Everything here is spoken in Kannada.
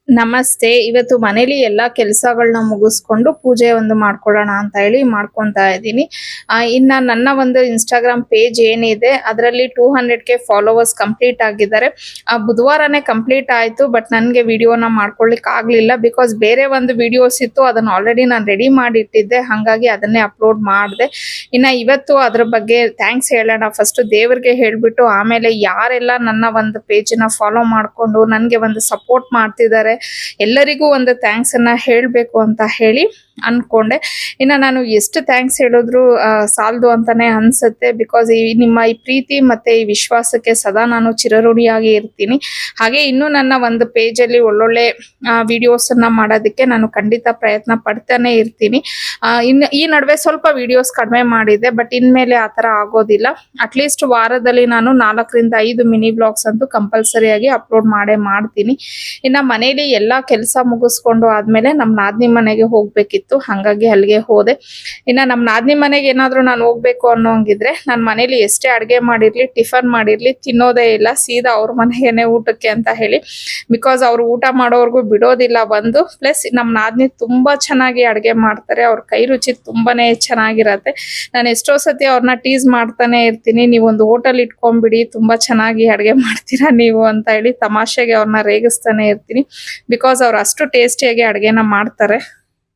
ನಮಸ್ತೆ. ಇವತ್ತು ಮನೇಲಿ ಎಲ್ಲಾ ಕೆಲ್ಸಗಳ್ನ ಮುಗಿಸ್ಕೊಂಡು ಪೂಜೆ ಒಂದು ಮಾಡ್ಕೊಳ್ಳೋಣ ಅಂತ ಹೇಳಿ ಮಾಡ್ಕೊಂತಾ ಇದ್ದೀನಿ. ಇನ್ನ ನನ್ನ ಒಂದು ಇನ್‌ಸ್ಟಾಗ್ರಾಮ್ ಪೇಜ್ ಏನಿದೆ ಅದರಲ್ಲಿ 200ಕೆ ಫಾಲೋವರ್ಸ್ ಕಂಪ್ಲೀಟ್ ಆಗಿದ್ದಾರೆ. ಬುಧವಾರನೇ ಕಂಪ್ಲೀಟ್ ಆಯ್ತು. ಬಟ್ ನನ್ಗೆ ವಿಡಿಯೋನ ಮಾಡ್ಕೊಳ್ಳಿಕ್ ಆಗ್ಲಿಲ್ಲ. ಬಿಕಾಸ್ ಬೇರೆ ಒಂದು ವಿಡಿಯೋಸ್ ಇತ್ತು. ಅದನ್ನ ಆಲ್ರೆಡಿ ನಾನು ರೆಡಿ ಮಾಡಿ ಇಟ್ಟಿದ್ದೆ. ಹಾಗಾಗಿ ಅದನ್ನೇ ಅಪ್ಲೋಡ್ ಮಾಡ್ದೆ. ಇನ್ನ ಇವತ್ತು ಅದ್ರ ಬಗ್ಗೆ ಥ್ಯಾಂಕ್ಸ್ ಹೇಳೋಣ. ಫಸ್ಟ್ ದೇವ್ರಿಗೆ ಹೇಳ್ಬಿಟ್ಟು ಆಮೇಲೆ ಯಾರೆಲ್ಲ ನನ್ನ ಒಂದು ಪೇಜ್‌ನ ಫಾಲೋ ಮಾಡ್ಕೊಂಡು ನನ್ಗೆ ಒಂದು ಸಪೋರ್ಟ್ ಮಾಡ್ತಿದ್ದಾರೆ ಎಲ್ಲರಿಗೂ ಒಂದು ಥ್ಯಾಂಕ್ಸ್ ಅನ್ನ ಹೇಳ್ಬೇಕು ಅಂತ ಹೇಳಿ ಅನ್ಕೊಂಡೆ. ಇನ್ನ ನಾನು ಎಷ್ಟು ಥ್ಯಾಂಕ್ಸ್ ಹೇಳಿದ್ರು ಸಾಲದು ಅಂತಾನೆ ಅನ್ಸುತ್ತೆ. ಬಿಕಾಸ್ ನಿಮ್ಮ ಈ ಪ್ರೀತಿ ಮತ್ತೆ ಈ ವಿಶ್ವಾಸಕ್ಕೆ ಸದಾ ನಾನು ಚಿರಋಣಿಯಾಗಿ ಇರ್ತೀನಿ. ಹಾಗೆ ಇನ್ನು ನನ್ನ ಒಂದು ಪೇಜ್ ಅಲ್ಲಿ ಒಳ್ಳೊಳ್ಳೆ ವಿಡಿಯೋಸ್ ಅನ್ನ ಮಾಡೋದಕ್ಕೆ ನಾನು ಖಂಡಿತ ಪ್ರಯತ್ನ ಪಡ್ತಾನೆ ಇರ್ತೀನಿ. ಇನ್ನು ಈ ನಡುವೆ ಸ್ವಲ್ಪ ವಿಡಿಯೋಸ್ ಕಡಿಮೆ ಮಾಡಿದೆ. ಬಟ್ ಇನ್ಮೇಲೆ ಆತರ ಆಗೋದಿಲ್ಲ. ಅಟ್ಲೀಸ್ಟ್ ವಾರದಲ್ಲಿ ನಾನು 4ರಿಂದ 5 ಮಿನಿ ಬ್ಲಾಗ್ಸ್ ಅಂತೂ ಕಂಪಲ್ಸರಿಯಾಗಿ ಅಪ್ಲೋಡ್ ಮಾಡೇ ಮಾಡ್ತೀನಿ. ಇನ್ನ ಮನೇಲಿ ಎಲ್ಲಾ ಕೆಲಸ ಮುಗಿಸ್ಕೊಂಡು ಆದ್ಮೇಲೆ ನಮ್ ನಾದ್ನಿ ಮನೆಗೆ ಹೋಗ್ಬೇಕಿತ್ತು. ಹಾಗಾಗಿ ಅಲ್ಲಿಗೆ ಹೋದೆ. ಇನ್ನ ನಮ್ ನಾದ್ನಿ ಮನೆಗೆ ಏನಾದ್ರೂ ನಾನು ಹೋಗ್ಬೇಕು ಅನ್ನೋಂಗಿದ್ರೆ ನಾನ್ ಮನೇಲಿ ಎಷ್ಟೇ ಅಡ್ಗೆ ಮಾಡಿರ್ಲಿ ಟಿಫನ್ ಮಾಡಿರ್ಲಿ ತಿನ್ನೋದೇ ಇಲ್ಲ. ಸೀದಾ ಅವ್ರ ಮನೆಗೇನೆ ಊಟಕ್ಕೆ ಅಂತ ಹೇಳಿ. ಬಿಕಾಸ್ ಅವ್ರು ಊಟ ಮಾಡೋವರೆಗೂ ಬಿಡೋದಿಲ್ಲ ಒಂದು. ಪ್ಲಸ್ ನಮ್ ನಾದ್ನಿ ತುಂಬಾ ಚೆನ್ನಾಗಿ ಅಡ್ಗೆ ಮಾಡ್ತಾರೆ. ಅವ್ರ ಕೈ ರುಚಿ ತುಂಬಾನೇ ಚೆನ್ನಾಗಿರತ್ತೆ. ನಾನು ಎಷ್ಟೋ ಸತಿ ಅವ್ರನ್ನ ಟೀಸ್ ಮಾಡ್ತಾನೆ ಇರ್ತೀನಿ. ನೀವೊಂದು ಹೋಟೆಲ್ ಇಟ್ಕೊಂಡ್ಬಿಡಿ, ತುಂಬಾ ಚೆನ್ನಾಗಿ ಅಡ್ಗೆ ಮಾಡ್ತೀರಾ ನೀವು ಅಂತ ಹೇಳಿ ತಮಾಷೆಗೆ ಅವ್ರನ್ನ ರೇಗಿಸ್ತಾನೆ ಇರ್ತೀನಿ. ಬಿಕಾಸ್ ಅವ್ರು ಅಷ್ಟು ಟೇಸ್ಟಿಯಾಗಿ ಅಡ್ಗೆನ ಮಾಡ್ತಾರೆ.